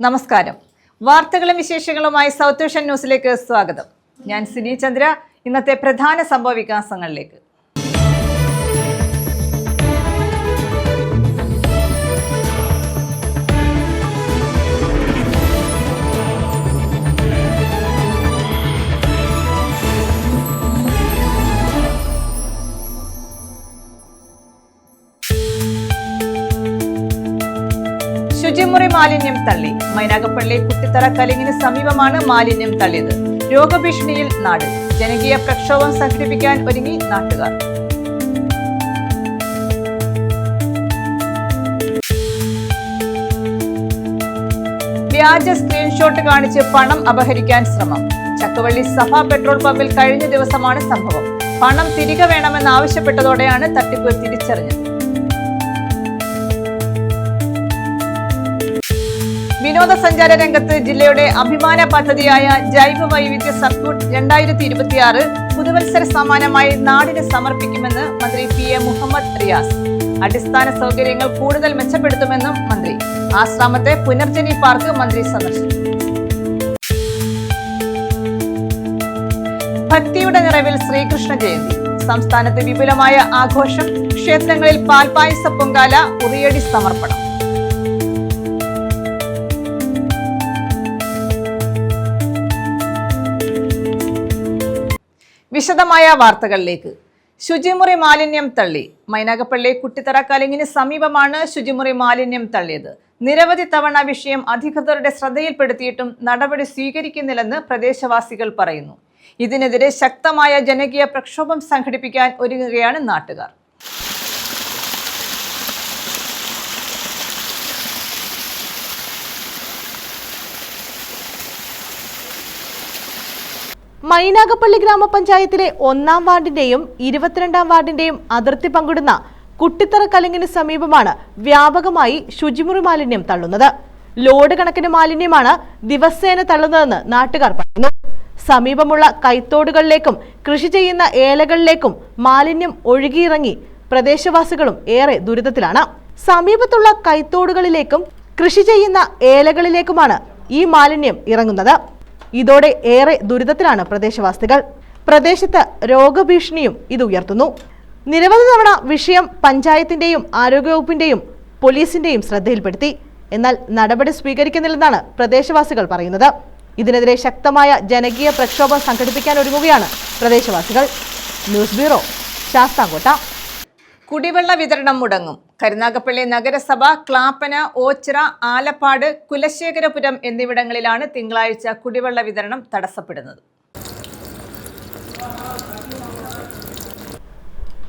നമസ്കാരം. വാർത്തകളും വിശേഷങ്ങളുമായി സൗത്ത് ഏഷ്യൻ ന്യൂസിലേക്ക് സ്വാഗതം. ഞാൻ സിനി ചന്ദ്ര. ഇന്നത്തെ പ്രധാന സംഭവ വികാസങ്ങളിലേക്ക്. ശുചിമുറി മാലിന്യം തള്ളി. മൈനാഗപ്പള്ളി കുട്ടിത്തറ കലിങ്ങിന് സമീപമാണ് മാലിന്യം തള്ളിയത്. രോഗഭീഷണിയിൽ നാട്. ജനകീയ പ്രക്ഷോഭം സംഘടിപ്പിക്കാൻ ഒരുങ്ങി നാട്ടുകാർ. വ്യാജ സ്ക്രീൻഷോട്ട് കാണിച്ച് പണം അപഹരിക്കാൻ ശ്രമം. ചക്കുവള്ളി സഭ പെട്രോൾ പമ്പിൽ കഴിഞ്ഞ ദിവസമാണ് സംഭവം. പണം തിരികെ വേണമെന്നാവശ്യപ്പെട്ടതോടെയാണ് തട്ടിപ്പ് തിരിച്ചറിഞ്ഞത്. വിനോദസഞ്ചാര രംഗത്ത് ജില്ലയുടെ അഭിമാന പദ്ധതിയായ ജൈവ വൈവിധ്യ സർക്യൂട്ട് 2026 പുതുവത്സര സമ്മാനമായി നാടിന് സമർപ്പിക്കുമെന്ന് മന്ത്രി PM മുഹമ്മദ് റിയാസ്. അടിസ്ഥാന സൗകര്യങ്ങൾ കൂടുതൽ മെച്ചപ്പെടുത്തുമെന്നും മന്ത്രി. ആശ്രാമത്തെ പുനർജനി പാർക്ക് മന്ത്രി സന്ദർശിച്ചു. ഭക്തിയുടെ നിറവിൽ ശ്രീകൃഷ്ണ ജയന്തി. സംസ്ഥാനത്ത് വിപുലമായ ആഘോഷം. ക്ഷേത്രങ്ങളിൽ പാൽപായസ പൊങ്കാല, ഉറിയടി സമർപ്പണം. വിശദമായ വാർത്തകളിലേക്ക്. ശുചിമുറി മാലിന്യം തള്ളി. മൈനാഗപ്പള്ളി കുട്ടിത്തറ കലിങ്ങിന് സമീപമാണ് ശുചിമുറി മാലിന്യം തള്ളിയത്. നിരവധി തവണ വിഷയം അധികൃതരുടെ ശ്രദ്ധയിൽപ്പെടുത്തിയിട്ടും നടപടി സ്വീകരിക്കുന്നില്ലെന്ന് പ്രദേശവാസികൾ പറയുന്നു. ഇതിനെതിരെ ശക്തമായ ജനകീയ പ്രക്ഷോഭം സംഘടിപ്പിക്കാൻ ഒരുങ്ങുകയാണ് നാട്ടുകാർ. മൈനാഗപ്പള്ളി ഗ്രാമപഞ്ചായത്തിലെ 1-ാം വാർഡിന്റെയും 22-ാം വാർഡിന്റെയും അതിർത്തി പങ്കിടുന്ന കുട്ടിത്തറ കലിങ്ങിന് സമീപമാണ് വ്യാപകമായി ശുചിമുറി മാലിന്യം തള്ളുന്നത്. ലോഡ് കണക്കിന് മാലിന്യമാണ് ദിവസേന തള്ളുന്നതെന്ന് നാട്ടുകാർ പറയുന്നു. സമീപമുള്ള കൈത്തോടുകളിലേക്കും കൃഷി ചെയ്യുന്ന ഏലകളിലേക്കും മാലിന്യം ഒഴുകിയിറങ്ങി പ്രദേശവാസികളും ഏറെ ദുരിതത്തിലാണ്. സമീപത്തുള്ള കൈത്തോടുകളിലേക്കും കൃഷി ചെയ്യുന്ന ഏലകളിലേക്കുമാണ് ഈ മാലിന്യം ഇറങ്ങുന്നത്. ഇതോടെ ഏറെ ദുരിതത്തിലാണ് പ്രദേശവാസികൾ. പ്രദേശത്ത് രോഗഭീഷണിയും ഇത് ഉയർത്തുന്നു. നിരവധി തവണ വിഷയം പഞ്ചായത്തിന്റെയും ആരോഗ്യവകുപ്പിന്റെയും പോലീസിന്റെയും ശ്രദ്ധയിൽപ്പെടുത്തി. എന്നാൽ നടപടി സ്വീകരിക്കുന്നില്ലെന്നാണ് പ്രദേശവാസികൾ പറയുന്നത്. ഇതിനെതിരെ ശക്തമായ ജനകീയ പ്രക്ഷോഭം സംഘടിപ്പിക്കാൻ ഒരുങ്ങുകയാണ് പ്രദേശവാസികൾ. News bureau, Sasthamkotta. കുടിവെള്ള വിതരണം മുടങ്ങും. കരുനാഗപ്പള്ളി നഗരസഭ ക്ലാപ്പന, ഓച്ചിറ, ആലപ്പാട്, കുലശേഖരപുരം എന്നിവിടങ്ങളിലാണ് തിങ്കളാഴ്ച കുടിവെള്ള വിതരണം തടസ്സപ്പെടുന്നത്.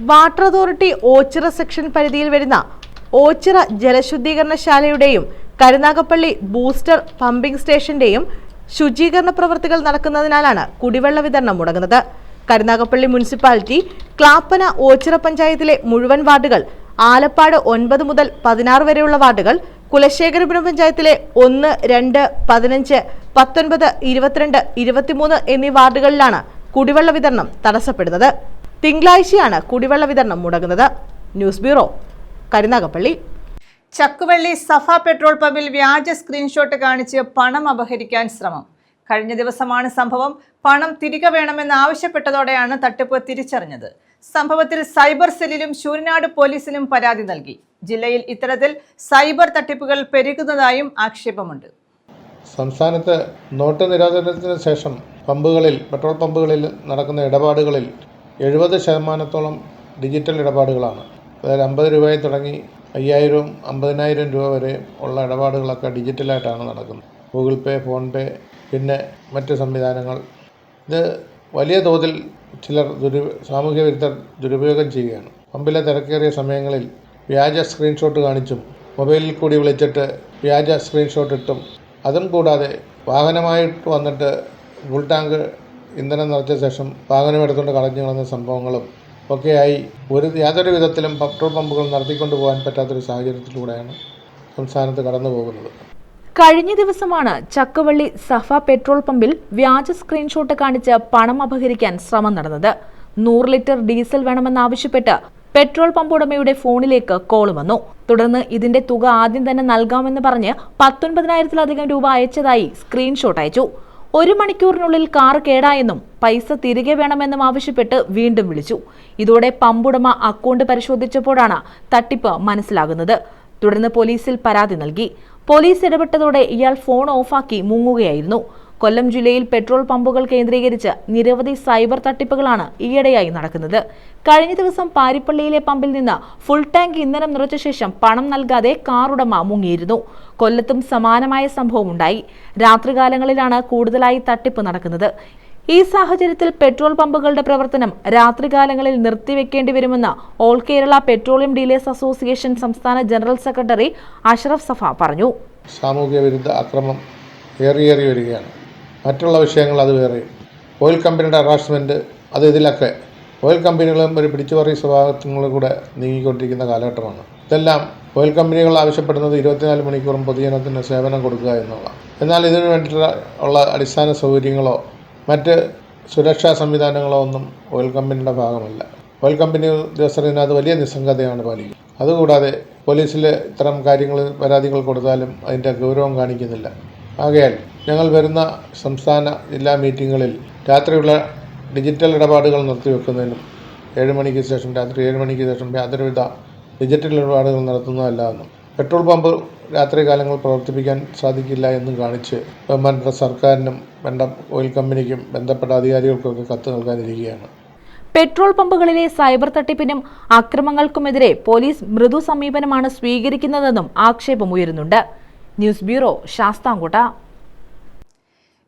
വാട്ടർ അതോറിറ്റി ഓച്ചിറ സെക്ഷൻ പരിധിയിൽ വരുന്ന ഓച്ചിറ ജലശുദ്ധീകരണശാലയുടെയും കരുനാഗപ്പള്ളി ബൂസ്റ്റർ പമ്പിംഗ് സ്റ്റേഷന്റെയും ശുചീകരണ പ്രവൃത്തികൾ നടക്കുന്നതിനാലാണ് കുടിവെള്ള വിതരണം മുടങ്ങുന്നത്. കരുനാഗപ്പള്ളി മുനിസിപ്പാലിറ്റി, ക്ലാപ്പന, ഓച്ചിറ പഞ്ചായത്തിലെ മുഴുവൻ വാർഡുകൾ, ആലപ്പാട് 9 മുതൽ 16 വരെയുള്ള വാർഡുകൾ, കുലശേഖരപുരം പഞ്ചായത്തിലെ 1, 2, 15, 19, 22, 23 എന്നീ വാർഡുകളിലാണ് കുടിവെള്ള വിതരണം തടസ്സപ്പെടുന്നത്. തിങ്കളാഴ്ചയാണ് കുടിവെള്ള വിതരണം മുടങ്ങുന്നത്. News bureau, Karunagappally. Chakkuvally Safa petrol പമ്പിൽ വ്യാജ സ്ക്രീൻഷോട്ട് കാണിച്ച് പണം അപഹരിക്കാൻ ശ്രമം. കഴിഞ്ഞ ദിവസമാണ് സംഭവം. പണം തിരികെ വേണമെന്ന് ആവശ്യപ്പെട്ടതോടെയാണ് തട്ടിപ്പ് തിരിച്ചറിഞ്ഞത്. സംഭവത്തിൽ സൈബർ സെല്ലിലും ശൂരനാട് പോലീസിലും പരാതി നൽകി. ജില്ലയിൽ ഇത്തരത്തിൽ സൈബർ തട്ടിപ്പുകൾ പെരുകുന്നതായും ആക്ഷേപമുണ്ട്. സംസ്ഥാനത്ത് നോട്ട് നിരോധനത്തിന് ശേഷം പെട്രോൾ പമ്പുകളിൽ നടക്കുന്ന ഇടപാടുകളിൽ 70% ഡിജിറ്റൽ ഇടപാടുകളാണ്. അതായത് 50 രൂപയിൽ തുടങ്ങി 5000, 50,000 രൂപ വരെ ഉള്ള ഇടപാടുകളൊക്കെ ഡിജിറ്റലായിട്ടാണ് നടക്കുന്നത്. ഗൂഗിൾ പേ, ഫോൺ പേ, പിന്നെ മറ്റ് സംവിധാനങ്ങൾ. ഇത് വലിയ തോതിൽ ചിലർ സാമൂഹ്യ വിരുദ്ധർ ദുരുപയോഗം ചെയ്യുകയാണ്. പമ്പിലെ തിരക്കേറിയ സമയങ്ങളിൽ വ്യാജ സ്ക്രീൻഷോട്ട് കാണിച്ചും മൊബൈലിൽ കൂടി വിളിച്ചിട്ട് വ്യാജ സ്ക്രീൻഷോട്ട് ഇട്ടും, അതും കൂടാതെ വാഹനമായിട്ട് വന്നിട്ട് ഫുൾ ടാങ്ക് ഇന്ധനം നിറച്ച ശേഷം വാഹനം എടുത്തുകൊണ്ട് കളഞ്ഞു കളഞ്ഞ സംഭവങ്ങളും ഒക്കെയായി യാതൊരു വിധത്തിലും പെട്രോൾ പമ്പുകൾ നടത്തിക്കൊണ്ടു പോകാൻ പറ്റാത്തൊരു സാഹചര്യത്തിലൂടെയാണ് സംസ്ഥാനത്ത് കടന്നു പോകുന്നത്. കഴിഞ്ഞ ദിവസമാണ് ചക്കുവള്ളി സഫ പെട്രോൾ പമ്പിൽ വ്യാജ സ്ക്രീൻഷോട്ട് കാണിച്ച് പണം അപഹരിക്കാൻ ശ്രമം നടന്നത്. 100 ലിറ്റർ ഡീസൽ വേണമെന്നാവശ്യപ്പെട്ട് പെട്രോൾ പമ്പ് ഉടമയുടെ ഫോണിലേക്ക് കോൾ വന്നു. തുടർന്ന് ഇതിന്റെ തുക ആദ്യം തന്നെ നൽകാമെന്ന് പറഞ്ഞ് 19,000-ലധികം രൂപ അയച്ചതായി സ്ക്രീൻഷോട്ട് അയച്ചു. 1 മണിക്കൂറിനുള്ളിൽ കാർ കേടായെന്നും പൈസ തിരികെ വേണമെന്നും ആവശ്യപ്പെട്ട് വീണ്ടും വിളിച്ചു. ഇതോടെ പമ്പുടമ അക്കൗണ്ട് പരിശോധിച്ചപ്പോഴാണ് തട്ടിപ്പ് മനസ്സിലാകുന്നത്. തുടർന്ന് പോലീസിൽ പരാതി നൽകി. പോലീസ് ഇടപെട്ടതോടെ ഇയാൾ ഫോൺ ഓഫാക്കി മുങ്ങുകയായിരുന്നു. കൊല്ലം ജില്ലയിൽ പെട്രോൾ പമ്പുകൾ കേന്ദ്രീകരിച്ച് നിരവധി സൈബർ തട്ടിപ്പുകളാണ് ഈയിടെയായി നടക്കുന്നത്. കഴിഞ്ഞ ദിവസം പാരിപ്പള്ളിയിലെ പമ്പിൽ നിന്ന് ഫുൾ ടാങ്ക് ഇന്ധനം നിറച്ച ശേഷം പണം നൽകാതെ കാർ ഉടമ മുങ്ങിയിരുന്നു. കൊല്ലത്തും സമാനമായ സംഭവം ഉണ്ടായി. രാത്രികാലങ്ങളിലാണ് കൂടുതലായി തട്ടിപ്പ് നടക്കുന്നത്. ഈ സാഹചര്യത്തിൽ പെട്രോൾ പമ്പുകളുടെ പ്രവർത്തനം രാത്രികാലങ്ങളിൽ നിർത്തിവെക്കേണ്ടി വരുമെന്ന് all Kerala petroleum dealers association സംസ്ഥാന ജനറൽ സെക്രട്ടറി അഷ്റഫ് സഫ പറഞ്ഞു. സാമൂഹ്യ വിരുദ്ധ അക്രമം ഏറിയേറി വരികയാണ്. മറ്റുള്ള വിഷയങ്ങൾ അത് വേറെ. ഓയിൽ കമ്പനിയുടെ ഹറാസ്മെൻറ്റ് അത് ഇതിലൊക്കെ ഓയിൽ കമ്പനികളും ഒരു പിടിച്ചുപറി സ്വഭാവത്തിനുള്ള കൂടെ നീങ്ങിക്കൊണ്ടിരിക്കുന്ന കാലഘട്ടമാണ്. ഇതെല്ലാം ഓയിൽ കമ്പനികൾ ആവശ്യപ്പെടുന്നത് 24 മണിക്കൂറും പൊതുജനത്തിന് സേവനം കൊടുക്കുക എന്നുള്ളതാണ്. എന്നാൽ ഇതിനു വേണ്ടിയിട്ടുള്ള അടിസ്ഥാന സൗകര്യങ്ങളോ മറ്റ് സുരക്ഷാ സംവിധാനങ്ങളോ ഒന്നും ഓയിൽ കമ്പനിയുടെ ഭാഗമല്ല. ഓയിൽ കമ്പനി ഉദ്യോഗസ്ഥർ ഇതിനകത്ത് വലിയ നിസ്സംഗതയാണ് പാലിക്കുന്നത്. അതുകൂടാതെ പോലീസിൽ ഇത്തരം പരാതികൾ കൊടുത്താലും അതിൻ്റെ ഗൗരവം കാണിക്കുന്നില്ല. ആകയാൽ ഞങ്ങൾ വരുന്ന സംസ്ഥാന ജില്ലാ മീറ്റിങ്ങുകളിൽ രാത്രിയുള്ള ഡിജിറ്റൽ ഇടപാടുകൾ നിർത്തിവെക്കുന്നതിനും 7 മണിക്ക് ശേഷം രാത്രി 7 മണിക്ക് ശേഷം യാതൊരുവിധ ഡിജിറ്റൽ ഇടപാടുകൾ നടത്തുന്നതല്ല എന്നും പെട്രോൾ പമ്പ് രാത്രി കാലങ്ങൾ പ്രവർത്തിപ്പിക്കാൻ സാധിക്കില്ല എന്നും കാണിച്ച് ബഹുമാനപ്പെട്ട സർക്കാരിനും ഓയിൽ കമ്പനിക്കും ബന്ധപ്പെട്ട അധികാരികൾക്കൊക്കെ കത്ത് നൽകാനിരിക്കുകയാണ്. പെട്രോൾ പമ്പുകളിലെ സൈബർ തട്ടിപ്പിനും അക്രമങ്ങൾക്കുമെതിരെ പോലീസ് മൃദു സമീപനമാണ് സ്വീകരിക്കുന്നതെന്നും ആക്ഷേപമുയരുന്നുണ്ട്. News bureau, Sasthamkotta.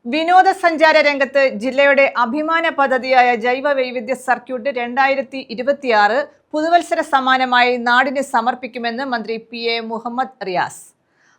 വിനോദസഞ്ചാര രംഗത്ത് ജില്ലയുടെ അഭിമാന പദ്ധതിയായ ജൈവ വൈവിധ്യ സർക്യൂട്ട് 2026 പുതുവത്സര സമ്മാനമായി നാടിന് സമർപ്പിക്കുമെന്ന് മന്ത്രി PA മുഹമ്മദ് റിയാസ്.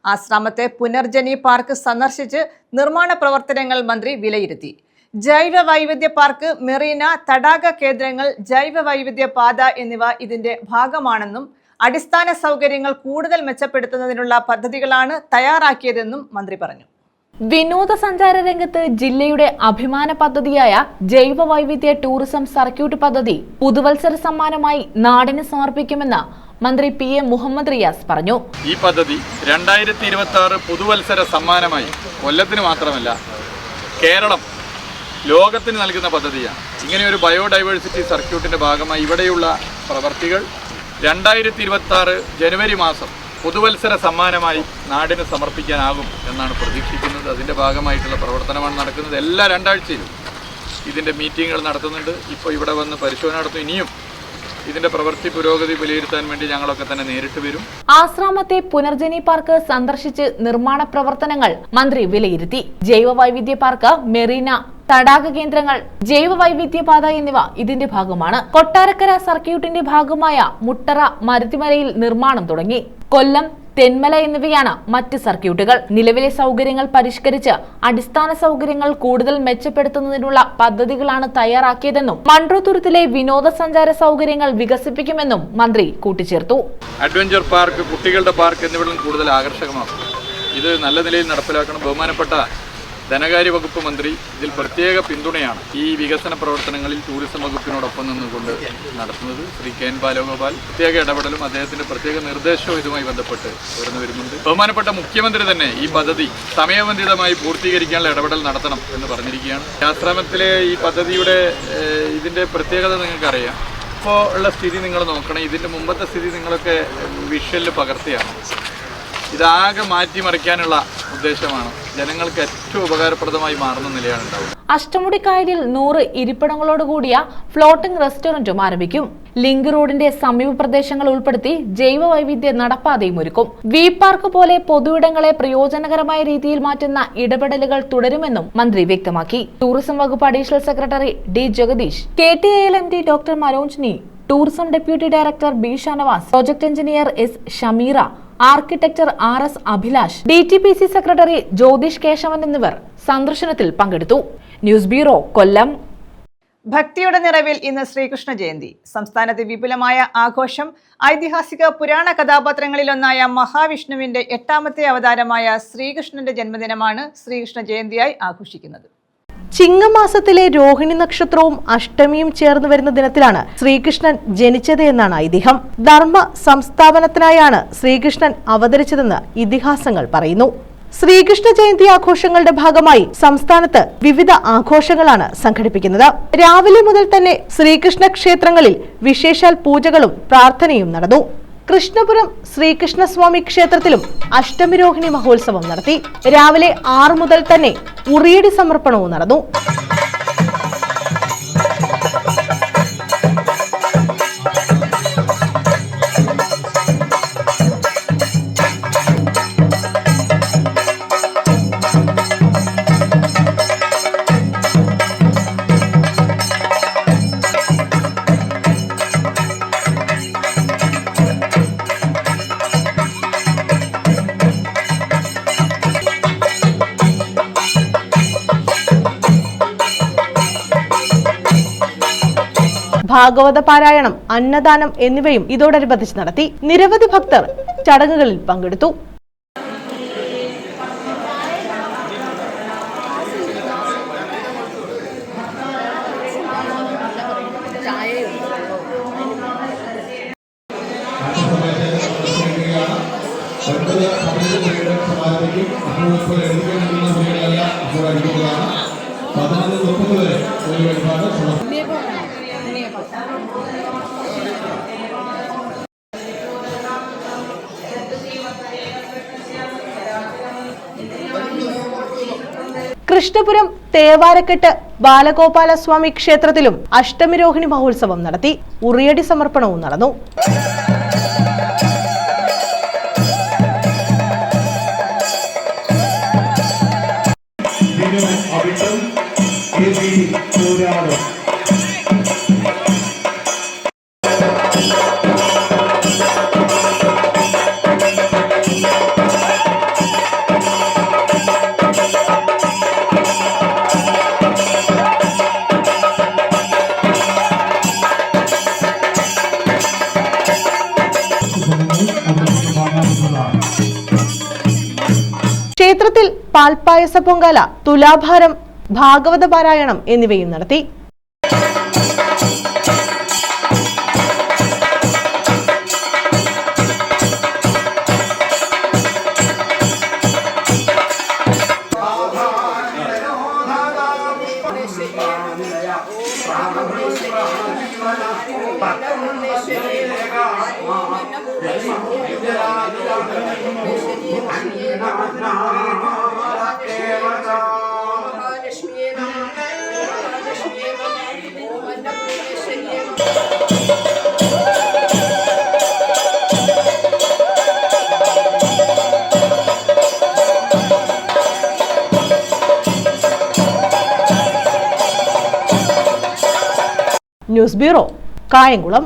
ആശ്രാമത്തെ പുനർജനി പാർക്ക് സന്ദർശിച്ച് നിർമ്മാണ പ്രവർത്തനങ്ങൾ മന്ത്രി വിലയിരുത്തി. ജൈവ വൈവിധ്യ പാർക്ക്, മെറീന, തടാക കേന്ദ്രങ്ങൾ, ജൈവ വൈവിധ്യ പാത എന്നിവ ഇതിന്റെ ഭാഗമാണെന്നും അടിസ്ഥാന സൗകര്യങ്ങൾ കൂടുതൽ മെച്ചപ്പെടുത്തുന്നതിനുള്ള പദ്ധതികളാണ് തയ്യാറാക്കിയതെന്നും മന്ത്രി പറഞ്ഞു. വിനോദസഞ്ചാര രംഗത്ത് ജില്ലയുടെ അഭിമാന പദ്ധതിയായ ജൈവ വൈവിധ്യ ടൂറിസം സർക്യൂട്ട് പദ്ധതി പുതുവത്സര സമ്മാനമായി നാടിന് സമർപ്പിക്കുമെന്ന് മന്ത്രി PA മുഹമ്മദ് റിയാസ് പറഞ്ഞു. ഈ പദ്ധതി 2026 പുതുവത്സര സമ്മാനമായി കൊല്ലത്തിന് മാത്രമല്ല കേരളം ലോകത്തിന് നൽകുന്ന പദ്ധതിയാണ്. ഇങ്ങനെയൊരു ബയോഡൈവേഴ്സിറ്റി സർക്യൂട്ടിന്റെ ഭാഗമായി ഇവിടെയുള്ള പ്രവർത്തികൾ 2026 ജനുവരി മാസം പുതുവത്സര സമ്മാനമായി നാടിന് സമർപ്പിക്കാനാകും എന്നാണ് പ്രതീക്ഷിക്കുന്നത്. അതിൻ്റെ ഭാഗമായിട്ടുള്ള പ്രവർത്തനമാണ് നടക്കുന്നത്. എല്ലാ 2 ആഴ്ചയിലും ഇതിൻ്റെ മീറ്റിങ്ങുകൾ നടത്തുന്നുണ്ട്. ഇപ്പോൾ ഇവിടെ വന്ന് പരിശോധന നടത്തും. ഇനിയും ഇതിന്റെ പ്രവൃത്തി പുരോഗതി വിലയിരുത്താൻ വേണ്ടി ഞങ്ങളൊക്കെ തന്നെ നേരിട്ട് വരും. ആശ്രാമത്തെ പുനർജനി പാർക്ക് സന്ദർശിച്ച് നിർമ്മാണ പ്രവർത്തനങ്ങൾ മന്ത്രി വിലയിരുത്തി. ജൈവ വൈവിധ്യ പാർക്ക്, മെറീന, തടാക കേന്ദ്രങ്ങൾ, ജൈവ വൈവിധ്യ പാത എന്നിവ ഇതിന്റെ ഭാഗമാണ്. കൊട്ടാരക്കര സർക്യൂട്ടിന്റെ ഭാഗമായ മുട്ടറ മരുത്തിമലയിൽ നിർമ്മാണം തുടങ്ങി. കൊല്ലം, തെന്മല എന്നിവയാണ് മറ്റ് സർക്യൂട്ടുകൾ. നിലവിലെ സൗകര്യങ്ങൾ പരിഷ്കരിച്ച് അടിസ്ഥാന സൗകര്യങ്ങൾ കൂടുതൽ മെച്ചപ്പെടുത്തുന്നതിനുള്ള പദ്ധതികളാണ് തയ്യാറാക്കിയതെന്നും മൺട്രോത്തുരുത്തിലെ വിനോദസഞ്ചാര സൗകര്യങ്ങൾ വികസിപ്പിക്കുമെന്നും മന്ത്രി കൂട്ടിച്ചേർത്തു. അഡ്വഞ്ചർ പാർക്ക്, കുട്ടികളുടെ പാർക്ക് എന്നിവയും കൂടുതൽ ആകർഷകമാക്കും. ഇത് നല്ല നിലയിൽ നടപ്പിലാക്കണം. ബഹുമാനപ്പെട്ട ധനകാര്യ വകുപ്പ് മന്ത്രി ഇതിൽ പ്രത്യേക പിന്തുണയാണ് ഈ വികസന പ്രവർത്തനങ്ങളിൽ ടൂറിസം വകുപ്പിനോടൊപ്പം നിന്നുകൊണ്ട് നടത്തുന്നത്. ശ്രീ KN ബാലഗോപാൽ പ്രത്യേക ഇടപെടലും അദ്ദേഹത്തിന്റെ പ്രത്യേക നിർദ്ദേശവും ഇതുമായി ബന്ധപ്പെട്ട് ഉയർന്നു വരുന്നുണ്ട്. ബഹുമാനപ്പെട്ട മുഖ്യമന്ത്രി തന്നെ ഈ പദ്ധതി സമയബന്ധിതമായി പൂർത്തീകരിക്കാനുള്ള ഇടപെടൽ നടത്തണം എന്ന് പറഞ്ഞിരിക്കുകയാണ്. ആശ്രമത്തിലെ ഈ പദ്ധതിയുടെ ഇതിന്റെ പ്രത്യേകത നിങ്ങൾക്കറിയാം. ഇപ്പോൾ ഉള്ള സ്ഥിതി നിങ്ങൾ നോക്കണം. ഇതിന്റെ മുമ്പത്തെ സ്ഥിതി നിങ്ങളൊക്കെ വിഷ്വലിൽ പകർത്തിയാണ്. ഇതാകെ മാറ്റിമറിക്കാനുള്ള ഉദ്ദേശമാണ്. ജനങ്ങൾക്ക് ഏറ്റവും ഉപകാരപ്രദമായി മാറുന്ന നിലയാണ് ഉണ്ടാവുക. അഷ്ടമുടിക്കായലിൽ 100 ഇരിപ്പിടങ്ങളോടുകൂടിയ ഫ്ലോട്ടിംഗ് റെസ്റ്റോറന്റും ആരംഭിക്കും. ലിങ്ക് റോഡിന്റെ സമീപ പ്രദേശങ്ങൾ ഉൾപ്പെടുത്തി ജൈവ വൈവിധ്യ നടപ്പാതയും ഒരുക്കും. വി പാർക്ക് പോലെ പൊതുയിടങ്ങളെ പ്രയോജനകരമായ രീതിയിൽ മാറ്റുന്ന ഇടപെടലുകൾ തുടരുമെന്നും മന്ത്രി വ്യക്തമാക്കി. ടൂറിസം വകുപ്പ് additional secretary D Jagadeesh, KTALMD doctor Manojni, tourism deputy director B Shanavas, project engineer S Shameera, architecture RS Abhilash, DTPC secretary Jyothish Kesavan എന്നിവർ സന്ദർശനത്തിൽ പങ്കെടുത്തു. News bureau, Kollam. ഭക്തിയുടെ നിറവിൽ ഇന്ന് ശ്രീകൃഷ്ണ ജയന്തി. സംസ്ഥാനത്ത് വിപുലമായ ആഘോഷം. ഐതിഹാസിക പുരാണ കഥാപാത്രങ്ങളിലൊന്നായ മഹാവിഷ്ണുവിന്റെ 8ാമത്തെ അവതാരമായ ശ്രീകൃഷ്ണന്റെ ജന്മദിനമാണ് ശ്രീകൃഷ്ണ ജയന്തിയായി ആഘോഷിക്കുന്നത്. ചിങ്ങമാസത്തിലെ രോഹിണി നക്ഷത്രവും അഷ്ടമിയും ചേർന്ന് വരുന്ന ദിനത്തിലാണ് ശ്രീകൃഷ്ണൻ ജനിച്ചത് എന്നാണ് ഐതിഹ്യം. ധർമ്മ സംസ്ഥാപനത്തിനായാണ് ശ്രീകൃഷ്ണൻ അവതരിച്ചതെന്ന് ഇതിഹാസങ്ങൾ പറയുന്നു. ശ്രീകൃഷ്ണ ജയന്തി ആഘോഷങ്ങളുടെ ഭാഗമായി സംസ്ഥാനത്ത് വിവിധ ആഘോഷങ്ങളാണ് സംഘടിപ്പിക്കുന്നത്. രാവിലെ മുതൽ തന്നെ ശ്രീകൃഷ്ണ ക്ഷേത്രങ്ങളിൽ വിശേഷാൽ പൂജകളും പ്രാർത്ഥനയും നടന്നു. കൃഷ്ണപുരം ശ്രീകൃഷ്ണസ്വാമി ക്ഷേത്രത്തിലും അഷ്ടമിരോഹിണി മഹോത്സവം നടത്തി. രാവിലെ 6 മുതൽ തന്നെ ഉറിയടി സമർപ്പണവും നടന്നു. ഭാഗവത പാരായണം, അന്നദാനം എന്നിവയും ഇതോടനുബന്ധിച്ച് നടത്തി. നിരവധി ഭക്തർ ചടങ്ങുകളിൽ പങ്കെടുത്തു. കൃഷ്ണപുരം തേവാരക്കെട്ട് ബാലഗോപാലസ്വാമി ക്ഷേത്രത്തിലും അഷ്ടമിരോഹിണി മഹോത്സവം നടത്തി. ഉറിയടി സമർപ്പണവും നടന്നു. ക്ഷേത്രത്തിൽ പാൽപ്പായസ പൊങ്കാല, തുലാഭാരം, ഭാഗവത പാരായണം എന്നിവയും നടത്തി. News bureau, Kayamkulam.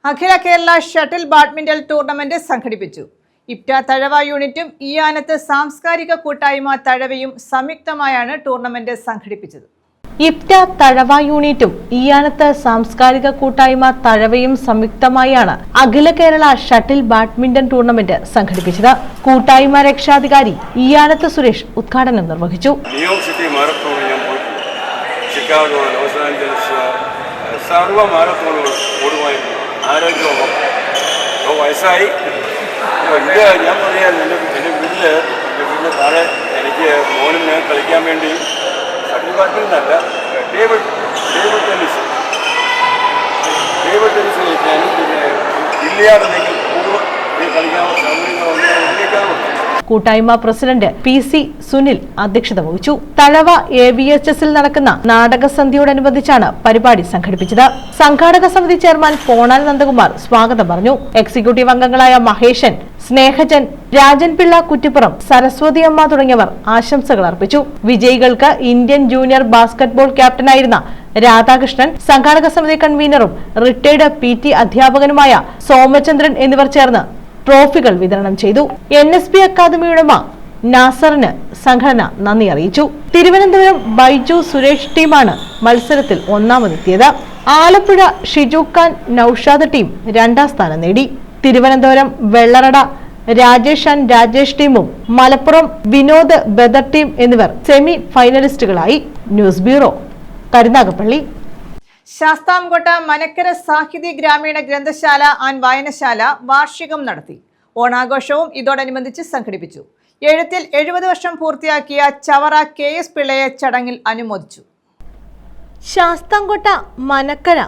അഖില കേരള ഷട്ടിൽ ബാഡ്മിന്റൺ ടൂർണമെന്റ് സംഘടിപ്പിച്ചു. ഇപ്റ്റ തഴവ യൂണിറ്റും ഈയാനത്ത് സാംസ്കാരിക കൂട്ടായ്മ തഴവയും സംയുക്തമായാണ് ടൂർണമെന്റ് സംഘടിപ്പിച്ചത്. ഇപ്റ്റ തഴവ യൂണിറ്റും ഈയാനത്ത് സാംസ്കാരിക കൂട്ടായ്മ തഴവയും സംയുക്തമായാണ് അഖില കേരള ഷട്ടിൽ ബാഡ്മിന്റൺ ടൂർണമെന്റ് സംഘടിപ്പിച്ചത്. കൂട്ടായ്മ രക്ഷാധികാരി ഈയാനത്ത് സുരേഷ് ഉദ്ഘാടനം നിർവഹിച്ചു. സർവ മാരത്തോണുകൾ ഓടുമായിരുന്നു. ആരോഗ്യവും വയസ്സായി ഇത് ഞാൻ പറയാൻ എൻ്റെ വീട്ടിൽ താഴെ എനിക്ക് മോനും കളിക്കാൻ വേണ്ടി ഷട്ടിൽ ബാഡ്മിൻ്റനല്ല ടേബിൾ ടെന്നീസ് കളിക്കാനും പിന്നെ ഇല്ലാതെങ്കിൽ കൂടുതൽ കളിക്കാനുള്ള സൗകര്യങ്ങളൊന്നും. കൂട്ടായ്മ പ്രസിഡന്റ് PC സുനിൽ അധ്യക്ഷത വഹിച്ചു. തഴവ AVHSൽ നടക്കുന്ന നാടകസന്ധ്യയോടനുബന്ധിച്ചാണ് പരിപാടി സംഘടിപ്പിച്ചത്. സംഘാടക സമിതി ചെയർമാൻ പോണാൽ നന്ദകുമാർ സ്വാഗതം പറഞ്ഞു. എക്സിക്യൂട്ടീവ് അംഗങ്ങളായ മഹേശൻ, സ്നേഹജൻ, രാജൻ പിള്ള കുറ്റിപ്പുറം, സരസ്വതി അമ്മ തുടങ്ങിയവർ ആശംസകൾ അർപ്പിച്ചു. വിജയികൾക്ക് ഇന്ത്യൻ ജൂനിയർ ബാസ്കറ്റ്ബോൾ ക്യാപ്റ്റനായിരുന്ന രാധാകൃഷ്ണൻ, സംഘാടക സമിതി കൺവീനറും റിട്ടയർഡ് PT അധ്യാപകനുമായ സോമചന്ദ്രൻ എന്നിവർ ചേർന്ന് ട്രോഫികൾ വിതരണം ചെയ്തു. NSB അക്കാദമി ഉടമ നാസറിന് സംഘടന നന്ദി അറിയിച്ചു. തിരുവനന്തപുരം ബൈജു സുരേഷ് ടീമാണ് മത്സരത്തിൽ ഒന്നാമതെത്തിയത്. ആലപ്പുഴ ഷിജു ഖാൻ നൌഷാദ് ടീം 2ാം സ്ഥാനം നേടി. തിരുവനന്തപുരം വെള്ളറട രാജേഷ് ആൻഡ് രാജേഷ് ടീമും മലപ്പുറം വിനോദ് ബദർ ടീം എന്നിവർ സെമി ഫൈനലിസ്റ്റുകളായി. News bureau, Karunagappally. ശാസ്താംകോട്ട മനക്കര സാഹിതി ഗ്രാമീണ ഗ്രന്ഥശാല ആൻഡ് വായനശാല വാർഷികം നടത്തി. ഓണാഘോഷവും ഇതോടനുബന്ധിച്ച് സംഘടിപ്പിച്ചു. എഴുത്തിൽ 70 വർഷം പൂർത്തിയാക്കിയ ചവറ KS പിള്ളയെ ചടങ്ങിൽ അനുമോദിച്ചു. ശാസ്താംകോട്ട മനക്കര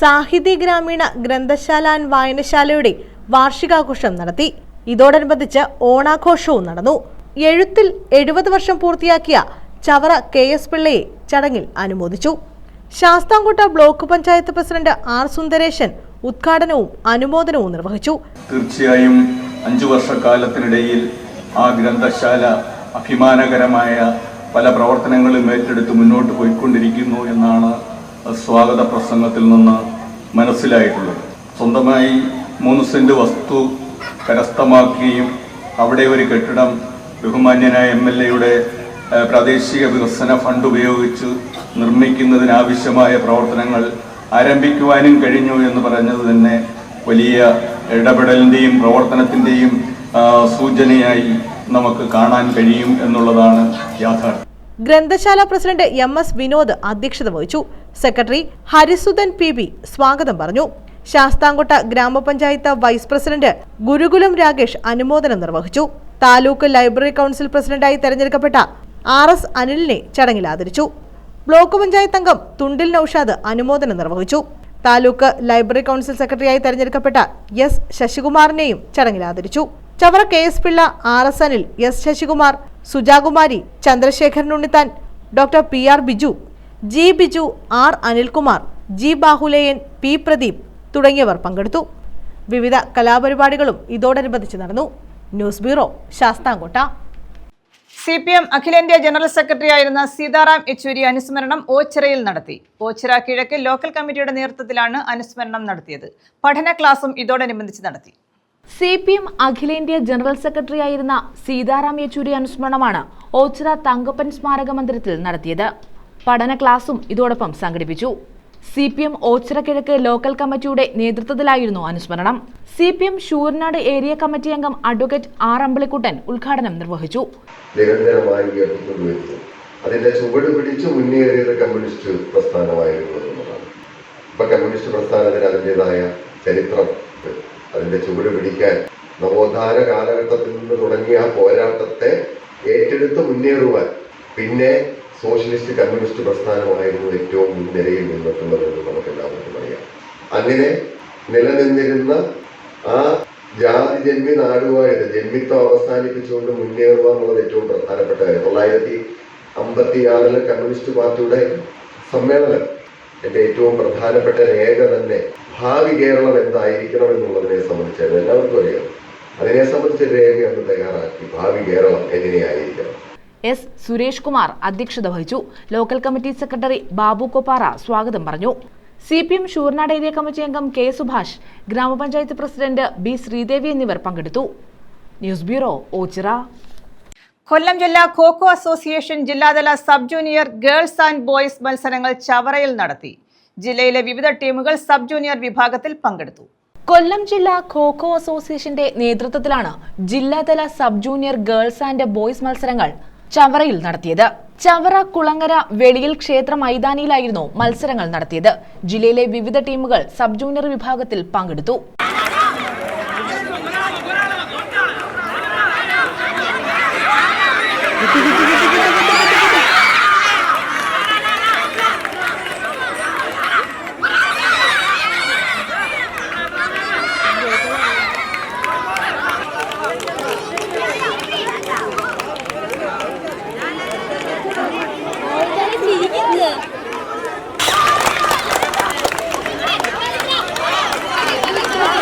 സാഹിതി ഗ്രാമീണ ഗ്രന്ഥശാല ആൻഡ് വായനശാലയുടെ വാർഷികാഘോഷം നടത്തി. ഇതോടനുബന്ധിച്ച് ഓണാഘോഷവും നടന്നു. എഴുത്തിൽ 70 വർഷം പൂർത്തിയാക്കിയ ചവറ KS പിള്ളയെ ചടങ്ങിൽ അനുമോദിച്ചു. Sasthamkotta block panchayat president R. Sundaresan ഉദ്ഘാടനവും അനുമോദനവും നിർവഹിച്ചു. തീർച്ചയായും 5 വർഷക്കാലത്തിനിടയിൽ ആ ഗ്രന്ഥശാല അഭിമാനകരമായ പല പ്രവർത്തനങ്ങളും ഏറ്റെടുത്ത് മുന്നോട്ട് പോയിക്കൊണ്ടിരിക്കുന്നു എന്നാണ് സ്വാഗത പ്രസംഗത്തിൽ നിന്ന് മനസ്സിലായിട്ടുള്ളത്. സ്വന്തമായി 3 സെന്റ് വസ്തു കരസ്ഥമാക്കുകയും അവിടെ ഒരു കെട്ടിടം ബഹുമാന്യനായ MLA പ്രാദേശിക വികസന ഫണ്ട് ഉപയോഗിച്ച് നിർമ്മിക്കുന്നതിനാവശ്യമായ പ്രവർത്തനങ്ങൾ ആരംഭിക്കുവാനും കഴിഞ്ഞു എന്ന് പറഞ്ഞത് തന്നെ വലിയ ഇടപെടലിൻ്റെയും പ്രവർത്തനത്തിൻ്റെയും സൂചനയായി നമുക്ക് കാണാൻ കഴിയും എന്നുള്ളതാണ് യാഥാർത്ഥ്യം. ഗ്രന്ഥശാല പ്രസിഡന്റ് MS വിനോദ് അധ്യക്ഷത വഹിച്ചു. സെക്രട്ടറി ഹരിസുധൻ PB സ്വാഗതം പറഞ്ഞു. ശാസ്താംകോട്ട ഗ്രാമപഞ്ചായത്ത് വൈസ് പ്രസിഡന്റ് ഗുരുകുലം രാകേഷ് അനുമോദനം നിർവഹിച്ചു. താലൂക്ക് ലൈബ്രറി കൗൺസിൽ പ്രസിഡന്റായി തെരഞ്ഞെടുക്കപ്പെട്ട RS അനിലിനെ ചടങ്ങിൽ ആദരിച്ചു. ബ്ലോക്ക് പഞ്ചായത്ത് അംഗം തുണ്ടിൽ നൌഷാദ് അനുമോദനം നിർവഹിച്ചു. താലൂക്ക് ലൈബ്രറി കൗൺസിൽ സെക്രട്ടറിയായി തെരഞ്ഞെടുക്കപ്പെട്ട S. ശശികുമാറിനെയും ചടങ്ങിൽ ആദരിച്ചു. Chavara KS Pillai, RS Anil, S. Sasikumar, Sujakumari, Chandrasekharan Unnithan, doctor PR Biju, G. Biju, R. Anilkumar, G. Bahuleyan, P. Pradeep തുടങ്ങിയവർ പങ്കെടുത്തു. വിവിധ കലാപരിപാടികളും ഇതോടനുബന്ധിച്ച് നടന്നു. News bureau, Sasthamkotta. CPM അഖിലേന്ത്യാ ജനറൽ സെക്രട്ടറി ആയിരുന്ന സീതാറാം യെച്ചൂരി അനുസ്മരണം ഓച്ചിറയിൽ നടത്തി. ഓച്ചിറ കിഴക്ക് ലോക്കൽ കമ്മിറ്റിയുടെ നേതൃത്വത്തിലാണ് അനുസ്മരണം നടത്തിയത്. പഠന ക്ലാസും ഇതോടനുബന്ധിച്ച് നടത്തി. CPM അഖിലേന്ത്യാ ജനറൽ സെക്രട്ടറി ആയിരുന്ന സീതാറാം യെച്ചൂരി അനുസ്മരണമാണ് ഓച്ചിറ തങ്കപ്പൻ സ്മാരക മന്ദിരത്തിൽ നടത്തിയത്. പഠന ക്ലാസും ഇതോടൊപ്പം സംഘടിപ്പിച്ചു. CPM ഓച്ചിറ കിഴക്ക് ലോക്കൽ കമ്മിറ്റിയുടെ നേതൃത്വത്തിലായിരുന്നു അനുസ്മരണം. CPM ശൂരനാട് ഏരിയ കമ്മിറ്റി അംഗം അഡ്വക്കേറ്റ് R. അമ്പളിക്കുട്ടൻ ഉദ്ഘാടനം നിർവഹിച്ചു. നിരന്തരമായി ഉയർത്തിക്കൊണ്ടുവരുന്നു. അതിന്റെ ചുവട് പിടിച്ച് മുന്നേറിയത് കമ്മ്യൂണിസ്റ്റ് പ്രസ്ഥാനമായിരുന്നു എന്നുള്ളതാണ്. ഇപ്പൊ കമ്മ്യൂണിസ്റ്റ് പ്രസ്ഥാനത്തിന് അതിൻ്റെതായ ചരിത്രം, അതിന്റെ ചുവട് പിടിക്കാൻ നവോത്ഥാന കാലഘട്ടത്തിൽ നിന്ന് തുടങ്ങിയ ആ പോരാട്ടത്തെ ഏറ്റെടുത്ത് മുന്നേറുവാൻ പിന്നെ സോഷ്യലിസ്റ്റ് കമ്മ്യൂണിസ്റ്റ് പ്രസ്ഥാനമായിരുന്നു ഏറ്റവും മുൻനിരയിൽ നിന്നിട്ടുള്ളതെന്ന് നമുക്ക് എല്ലാവർക്കും അറിയാം. അങ്ങനെ നിലനിന്നിരുന്ന ആ ജാതി ജന്മി നാടുവായിട്ട് ജന്മിത്വം അവസാനിപ്പിച്ചുകൊണ്ട് മുന്നേറുക എന്നുള്ളത് ഏറ്റവും പ്രധാനപ്പെട്ട കാര്യം. 1956 കമ്മ്യൂണിസ്റ്റ് പാർട്ടിയുടെ സമ്മേളനം എന്റെ ഏറ്റവും പ്രധാനപ്പെട്ട രേഖ തന്നെ ഭാവി കേരളം എന്തായിരിക്കണം എന്നുള്ളതിനെ സംബന്ധിച്ചായിരുന്നു. എല്ലാവർക്കും അറിയാം. അതിനെ സംബന്ധിച്ച രേഖ അന്ന് തയ്യാറാക്കി. ഭാവി കേരളം എങ്ങനെയായിരിക്കണം. S. സുരേഷ് കുമാർ അധ്യക്ഷത വഹിച്ചു. Local committee secretary Babu Koppara സ്വാഗതം പറഞ്ഞു. CPM ശൂരനാട് ഏരിയ കമ്മിറ്റി അംഗം K. സുഭാഷ്, ഗ്രാമപഞ്ചായത്ത് പ്രസിഡന്റ് B. ശ്രീദേവി എന്നിവർ പങ്കെടുത്തു. News bureau, Ochira. കൊല്ലം ജില്ലാ ഖോ-ഖോ അസോസിയേഷൻ ജില്ലാതല sub junior girls and boys മത്സരങ്ങൾ ചവറയിൽ നടത്തി. ജില്ലയിലെ വിവിധ ടീമുകൾ സബ് ജൂനിയർ വിഭാഗത്തിൽ പങ്കെടുത്തു. കൊല്ലം ജില്ലാ ഖോ-ഖോ അസോസിയേഷന്റെ നേതൃത്വത്തിലാണ് ജില്ലാതല sub junior girls and boys മത്സരങ്ങൾ ചവറയിൽ നടത്തിയത്. ചവറ കുളങ്ങര വെളിയിൽ ക്ഷേത്ര മൈതാനിയിലായിരുന്നു മത്സരങ്ങൾ നടത്തിയത്. ജില്ലയിലെ വിവിധ ടീമുകൾ സബ് ജൂനിയർ വിഭാഗത്തിൽ പങ്കെടുത്തു.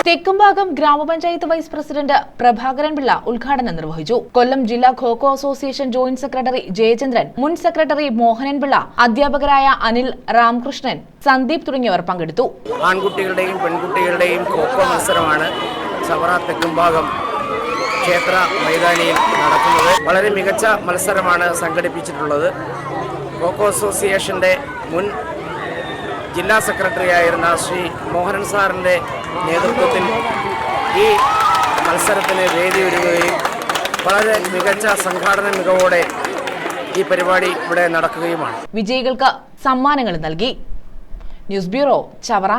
തെക്കുംഭാഗം ഗ്രാമപഞ്ചായത്ത് വൈസ് പ്രസിഡന്റ് പ്രഭാകരൻ പിള്ള ഉദ്ഘാടനം നിർവഹിച്ചു. കൊല്ലം ജില്ലാ ഖോ-ഖോ അസോസിയേഷൻ ജോയിന്റ് സെക്രട്ടറി ജയചന്ദ്രൻ, മുൻ സെക്രട്ടറി മോഹനൻ പിള്ള, അധ്യാപകരായ അനിൽ, രാമകൃഷ്ണൻ, സന്ദീപ് തുടങ്ങിയവർ പങ്കെടുത്തു. ആൺകുട്ടികളുടെയും പെൺകുട്ടികളുടെയും ഖോ-ഖോ മത്സരമാണ് ചവറ തെക്കുംഭാഗം ക്ഷേത്ര മൈതാനിയിൽ നടക്കുന്നത്. വളരെ മികച്ച മത്സരമാണ് സംഘടിപ്പിച്ചിട്ടുള്ളത്. ഖോ-ഖോ അസോസിയേഷന്റെ മുൻ ജില്ലാ സെക്രട്ടറി ആയിരുന്ന ശ്രീ മോഹനൻ സാറിൻ്റെ നേതൃത്വത്തിൽ ഈ മത്സരത്തിന് വേദിയൊരുങ്ങുകയും വളരെ മികച്ച സംഘാടന മികവോടെ ഈ പരിപാടി ഇവിടെ നടക്കുകയുമാണ്. വിജയികൾക്ക് സമ്മാനങ്ങൾ നൽകി. News bureau, Chavara.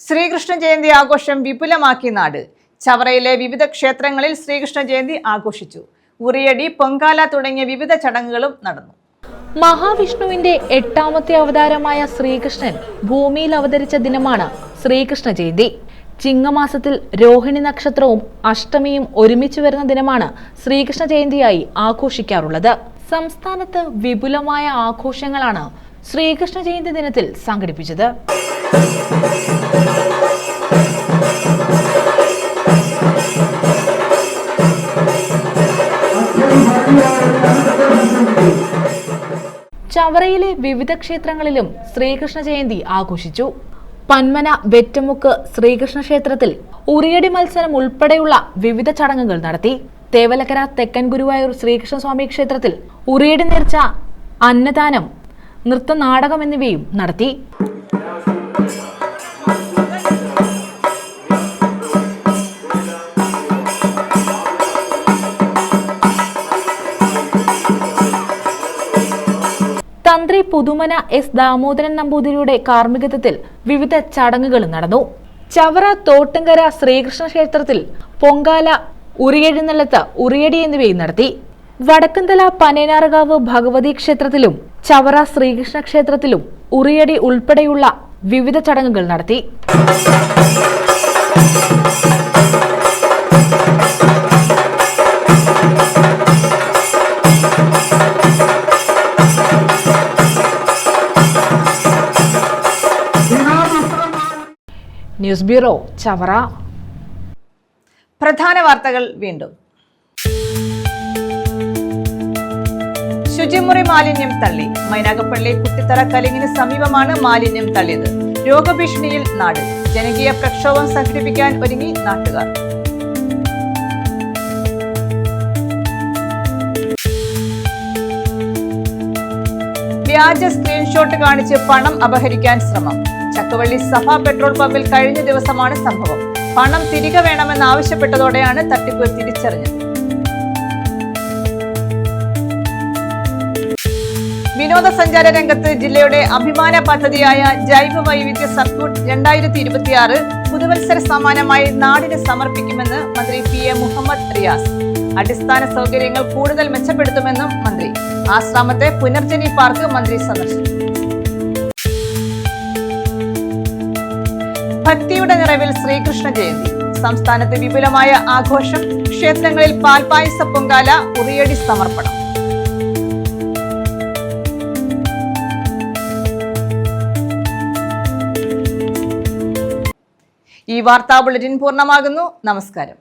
ശ്രീകൃഷ്ണ ജയന്തി ആഘോഷം വിപുലമാക്കി നാട്. ചവറയിലെ വിവിധ ക്ഷേത്രങ്ങളിൽ ശ്രീകൃഷ്ണ ജയന്തി ആഘോഷിച്ചു. ഉറിയടി, പൊങ്കാല തുടങ്ങിയ വിവിധ ചടങ്ങുകളും നടന്നു. മഹാവിഷ്ണുവിന്റെ 8ാമത്തെ അവതാരമായ ശ്രീകൃഷ്ണൻ ഭൂമിയിൽ അവതരിച്ച ദിനമാണ് ശ്രീകൃഷ്ണ ജയന്തി. ചിങ്ങമാസത്തിൽ രോഹിണി നക്ഷത്രവും അഷ്ടമിയും ഒരുമിച്ച് വരുന്ന ദിനമാണ് ശ്രീകൃഷ്ണ ജയന്തിയായി ആഘോഷിക്കാറുള്ളത്. സംസ്ഥാനത്ത് വിപുലമായ ആഘോഷങ്ങളാണ് ശ്രീകൃഷ്ണ ജയന്തി ദിനത്തിൽ സംഘടിപ്പിച്ചത്. ചവറയിലെ വിവിധ ക്ഷേത്രങ്ങളിലും ശ്രീകൃഷ്ണ ജയന്തി ആഘോഷിച്ചു. പന്മന വെറ്റമുക്ക് ശ്രീകൃഷ്ണ ക്ഷേത്രത്തിൽ ഉറിയടി മത്സരം ഉൾപ്പെടെയുള്ള വിവിധ ചടങ്ങുകൾ നടത്തി. തേവലക്കര തെക്കൻ ഗുരുവായൂർ ശ്രീകൃഷ്ണസ്വാമി ക്ഷേത്രത്തിൽ ഉറിയടി നേർച്ച, അന്നദാനം, നൃത്തനാടകം എന്നിവയും നടത്തി. തന്ത്രി പുതുമന എസ് ദാമോദരൻ നമ്പൂതിരിയുടെ കാർമ്മികത്വത്തിൽ വിവിധ ചടങ്ങുകൾ നടന്നു. ചവറ തോട്ടുങ്കര ശ്രീകൃഷ്ണ ക്ഷേത്രത്തിൽ പൊങ്കാല, ഉറിയെഴുന്നള്ളത്ത്, ഉറിയടി എന്നിവയും നടത്തി. വടക്കന്തല പനേനാറുകാവ് ഭഗവതി ക്ഷേത്രത്തിലും ചവറ ശ്രീകൃഷ്ണ ക്ഷേത്രത്തിലും ഉറിയടി ഉൾപ്പെടെയുള്ള വിവിധ ചടങ്ങുകൾ നടത്തി. News bureau, Chavara. പ്രധാന വാർത്തകൾ വീണ്ടും. ശുചിമുറി മാലിന്യം തള്ളി. മൈനാഗപ്പള്ളി കുട്ടിത്തറ കലിങ്ങിന് സമീപമാണ് മാലിന്യം തള്ളിയത്. രോഗഭീഷണിയിൽ നാട്. ജനകീയ പ്രക്ഷോഭം സംഘടിപ്പിക്കാൻ ഒരുങ്ങി നാട്ടുകാർ. വ്യാജ സ്ക്രീൻഷോട്ട് കാണിച്ച് പണം അപഹരിക്കാൻ ശ്രമം. ചക്കവള്ളി സഫ പെട്രോൾ പമ്പിൽ കഴിഞ്ഞ ദിവസമാണ് സംഭവം. പണം തിരികെ വേണമെന്നാവശ്യപ്പെട്ടതോടെയാണ് തട്ടിപ്പ് തിരിച്ചറിഞ്ഞത്. വിനോദസഞ്ചാര രംഗത്ത് ജില്ലയുടെ അഭിമാന പദ്ധതിയായ ജൈവ വൈവിധ്യ സർക്യൂട്ട് 2026 പുതുവത്സര സമ്മാനമായി നാടിന് സമർപ്പിക്കുമെന്ന് മന്ത്രി PA മുഹമ്മദ് റിയാസ്. അടിസ്ഥാന സൗകര്യങ്ങൾ കൂടുതൽ മെച്ചപ്പെടുത്തുമെന്നും മന്ത്രി. ആശ്രാമത്തെ പുനർജനി പാർക്ക് മന്ത്രി സന്ദർശിച്ചു. ഭക്തിയുടെ നിറവിൽ ശ്രീകൃഷ്ണ ജയന്തി. സംസ്ഥാനത്ത് വിപുലമായ ആഘോഷം. ക്ഷേത്രങ്ങളിൽ പാൽപായസ പൊങ്കാല, ഉറിയടി സമർപ്പണം. ഈ വാർത്താ ബുള്ളറ്റിൻ പൂർണ്ണമാകുന്നു. നമസ്കാരം.